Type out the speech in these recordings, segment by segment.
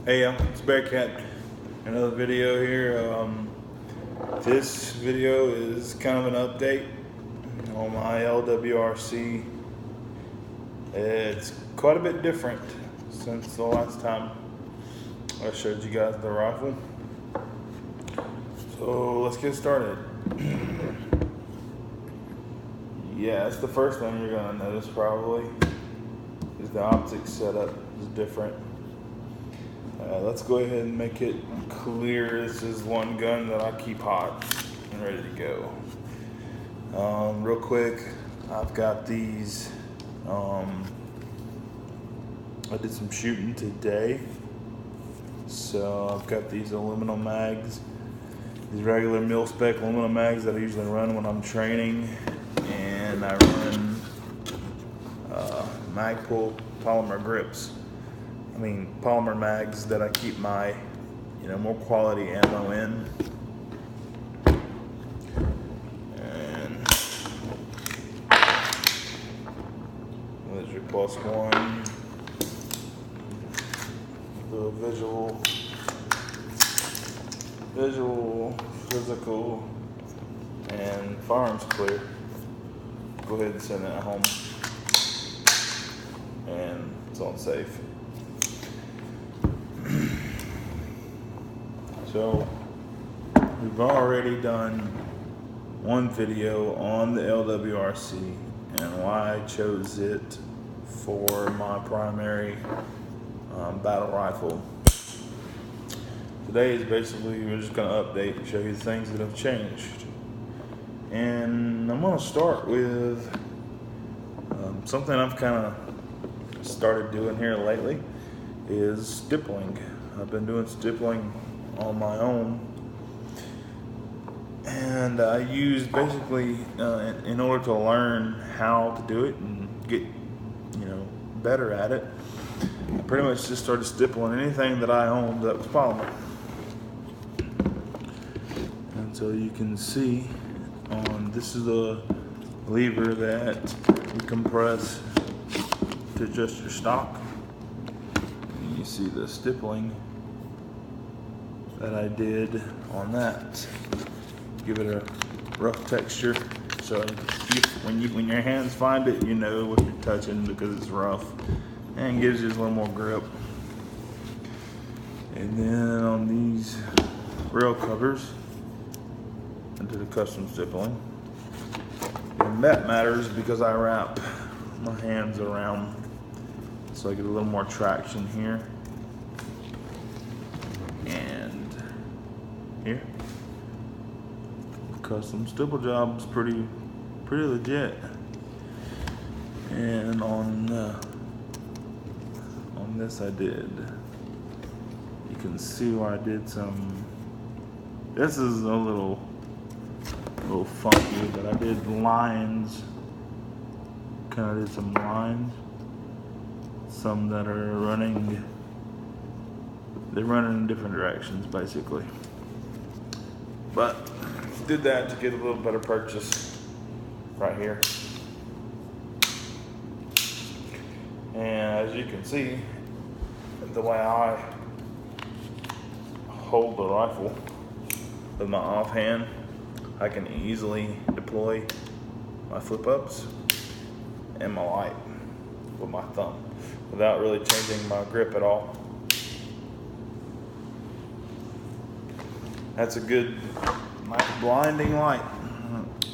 Hey, it's Bearcat. Another video here. This video is kind of an update on my LWRC. It's quite a bit different since the last time I showed you guys the rifle. So let's get started. Yeah, it's the first thing you're gonna notice probably is the optics setup is different. Let's go ahead and make it clear. This is one gun that I keep hot and ready to go. Real quick, I've got these. I did some shooting today, so I've got these aluminum mags, these regular mil-spec aluminum mags that I usually run when I'm training, and I run Magpul polymer grips. Polymer mags that I keep my, more quality ammo in. And there's your +1. The visual, physical, and firearms clear. Go ahead and send that home. And it's on safe. So we've already done one video on the LWRC and why I chose it for my primary battle rifle. Today is basically, we're just going to update and show you the things that have changed. And I'm going to start with something I've kind of started doing here lately is stippling. I've been doing stippling on my own, and I use basically in order to learn how to do it and get better at it, I pretty much just started stippling anything that I owned that was polymer. And so you can see this is a lever that you compress to adjust your stock. And you see the stippling that I did on that. Give it a rough texture, so when your hands find it, you know what you're touching because it's rough, and gives you a little more grip. And then on these rail covers, I did a custom stippling, and that matters because I wrap my hands around, so I get a little more traction here. Here, custom stipple job's pretty legit. And on this I did. You can see where I did some. This is a little funky, but I did lines. Kind of did some lines. Some that are running. They're running in different directions, basically. But did that to get a little better purchase right here. And as you can see, the way I hold the rifle with my offhand, I can easily deploy my flip ups and my light with my thumb without really changing my grip at all. That's a good, nice blinding light.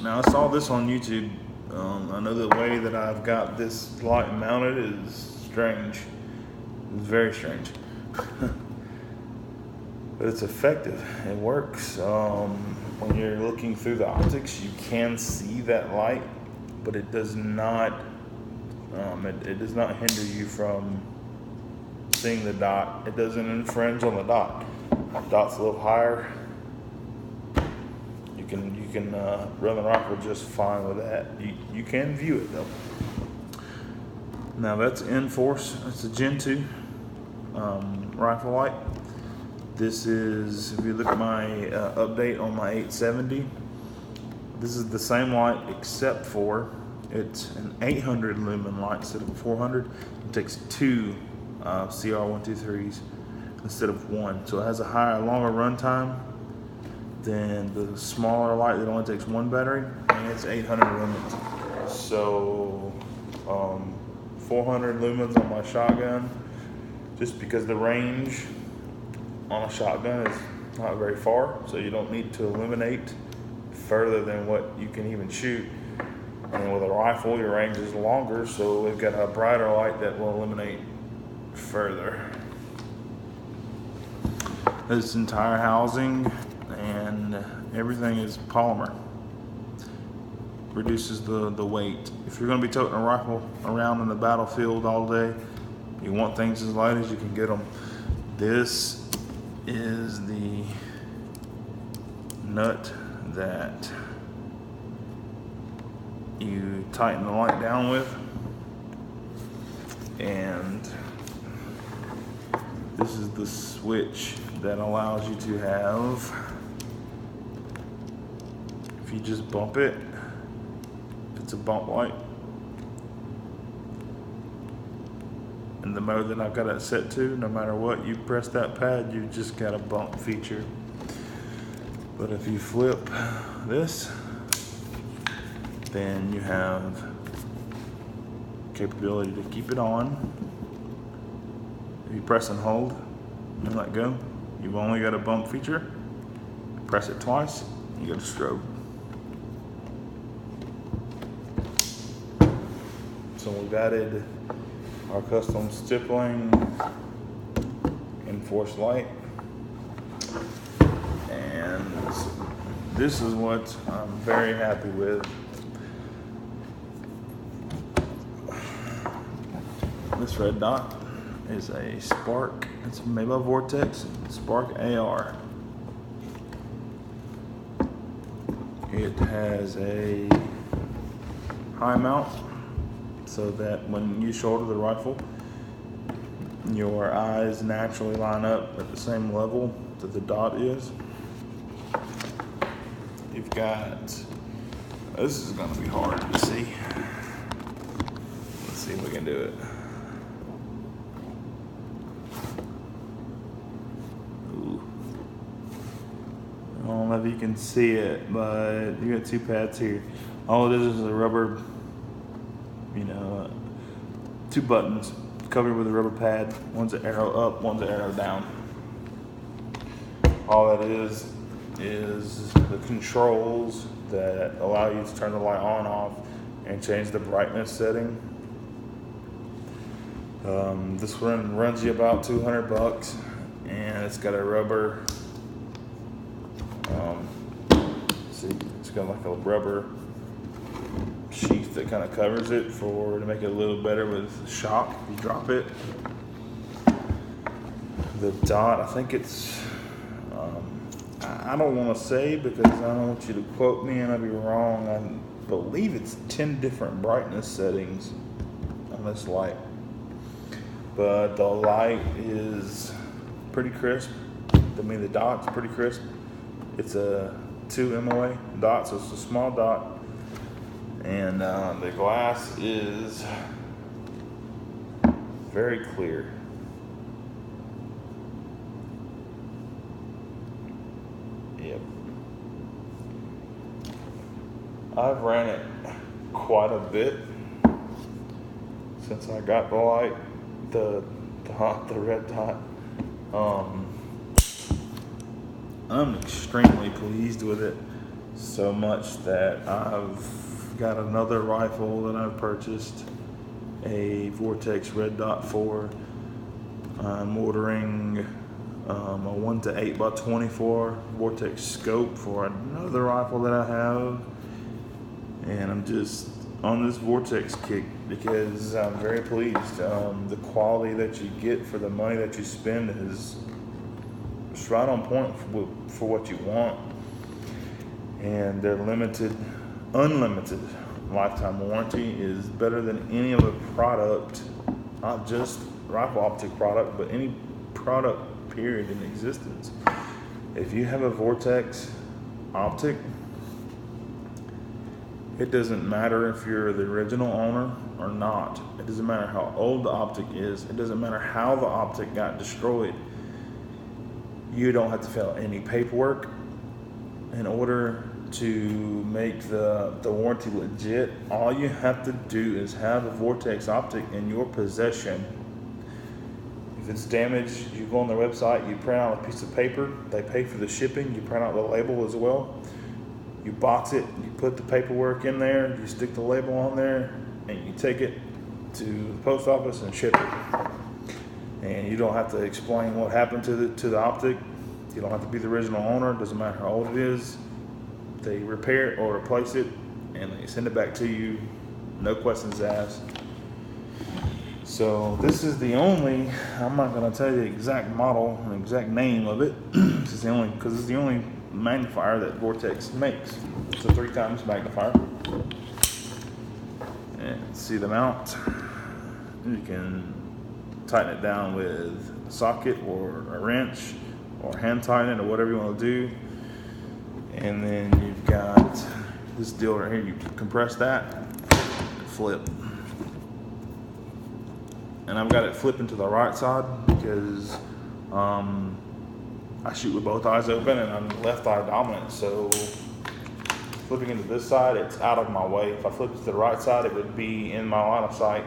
Now I saw this on YouTube. I know the way that I've got this light mounted is strange. It's very strange. But it's effective. It works. When you're looking through the optics, you can see that light, but it does not. It does not hinder you from seeing the dot. It doesn't infringe on the dot. The dot's a little higher. You can run the rifle just fine with that. You can view it though. Now that's N-Force. It's a Gen 2 rifle light. This is, if you look at my update on my 870, this is the same light except for it's an 800 lumen light instead of 400. It takes two CR123s instead of 1. So it has a longer run time than the smaller light that only takes 1 battery, and it's 800 lumens. So 400 lumens on my shotgun, just because the range on a shotgun is not very far, so you don't need to illuminate further than what you can even shoot. And with a rifle, your range is longer, so we've got a brighter light that will illuminate further. This entire housing and everything is polymer. Reduces the weight. If you're going to be toting a rifle around in the battlefield all day, you want things as light as you can get them. This is the nut that you tighten the light down with, and this is the switch that allows you to have, if you just bump it, it's a bump light. And the mode that I've got it set to, no matter what you press that pad, you just got a bump feature. But if you flip this, then you have capability to keep it on. If you press and hold and let go, you've only got a bump feature. Press it twice, you get a strobe. So we've added our custom Stippling enforced light, and this is what I'm very happy with. This red dot is a Spark. It's made by Vortex Spark AR. It has a high mount, so that when you shoulder the rifle, your eyes naturally line up at the same level that the dot is. You've got, this is gonna be hard to see. Let's see if we can do it. Ooh. I don't know if you can see it, but you got 2 pads here. All it is a rubber, 2 buttons covered with a rubber pad. One's an arrow up, one's an arrow down. All that is the controls that allow you to turn the light on, off, and change the brightness setting. This one runs you about $200, and it's got a rubber. See, it's got like a rubber sheath that kind of covers it to make it a little better with shock if you drop it. The dot, I think it's, I don't want to say because I don't want you to quote me and I'll be wrong. I believe it's 10 different brightness settings on this light. But the light is pretty crisp. I mean, the dot's pretty crisp. It's a 2 MOA dot, so it's a small dot. And the glass is very clear. Yep. I've ran it quite a bit since I got the light, the red dot. I'm extremely pleased with it, so much that I've got another rifle that I've purchased, a Vortex red dot 4. I'm ordering a 1:8x24 Vortex scope for another rifle that I have, and I'm just on this Vortex kick because I'm very pleased. The quality that you get for the money that you spend is right on point for what you want, and their unlimited lifetime warranty is better than any other product, not just rifle optic product, but any product period in existence. If you have a Vortex optic, it doesn't matter if you're the original owner or not. It doesn't matter how old the optic is. It doesn't matter how the optic got destroyed. You don't have to fill out any paperwork. In order to make the warranty legit, all you have to do is have a Vortex optic in your possession. If it's damaged, you go on their website, you print out a piece of paper, they pay for the shipping, you print out the label as well. You box it, you put the paperwork in there, you stick the label on there, and you take it to the post office and ship it. And you don't have to explain what happened to the optic. You don't have to be the original owner. It doesn't matter how old it is. They repair it or replace it, and they send it back to you. No questions asked. So this is the only, I'm not going to tell you the exact model and exact name of it. This is the only, because it's the only magnifier that Vortex makes. It's a 3x magnifier. And see the mount. You can tighten it down with a socket or a wrench, or hand tighten it, or whatever you want to do. And then you've got this deal right here. You compress that, flip. And I've got it flipping to the right side because I shoot with both eyes open and I'm left eye dominant. So flipping into this side, it's out of my way. If I flip it to the right side, it would be in my line of sight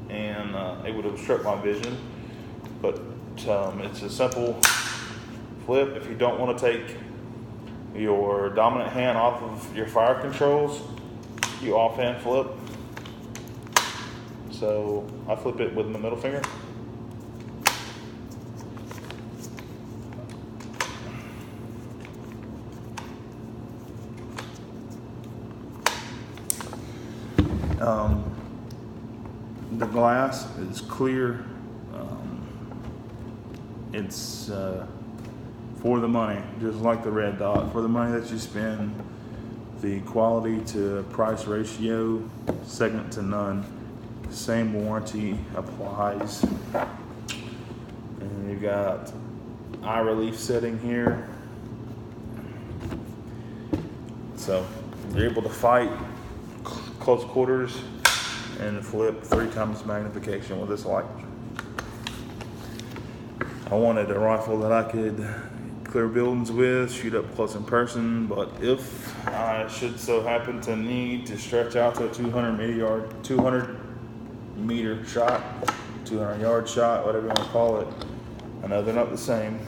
and it would obstruct my vision. But it's a simple flip. If you don't want to take your dominant hand off of your fire controls, you offhand flip. So I flip it with my middle finger. The glass is clear. It's for the money, just like the red dot. For the money that you spend, the quality to price ratio, second to none. Same warranty applies. And you got eye relief setting here. So you're able to fight close quarters and flip 3x magnification with this light. I wanted a rifle that I could clear buildings with, shoot up close in person, but if I should so happen to need to stretch out to a 200 meter shot, 200 yard shot, whatever you want to call it, I know they're not the same.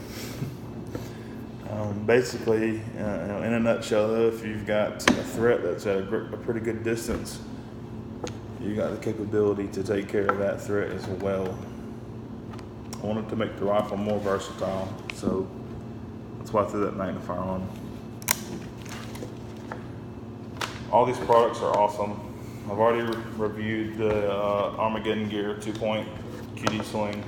Basically, in a nutshell though, if you've got a threat that's at a pretty good distance, you got the capability to take care of that threat as well. I wanted to make the rifle more versatile, so that's why I threw that magnifier on. All these products are awesome. I've already reviewed the Armageddon Gear 2-point QD sling.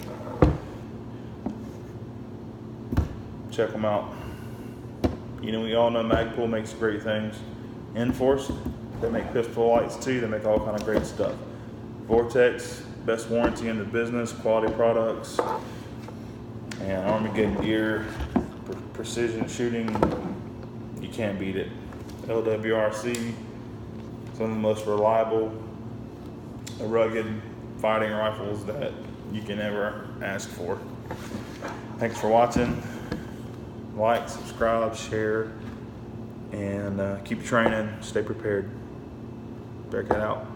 Check them out. You know, we all know Magpul makes great things. Enforce, they make pistol lights too. They make all kind of great stuff. Vortex, best warranty in the business, quality products. And Armageddon Gear, precision shooting, you can't beat it. LWRC, some of the most reliable, rugged fighting rifles that you can ever ask for. Thanks for watching. Like, subscribe, share, and keep training. Stay prepared. Bearcat out.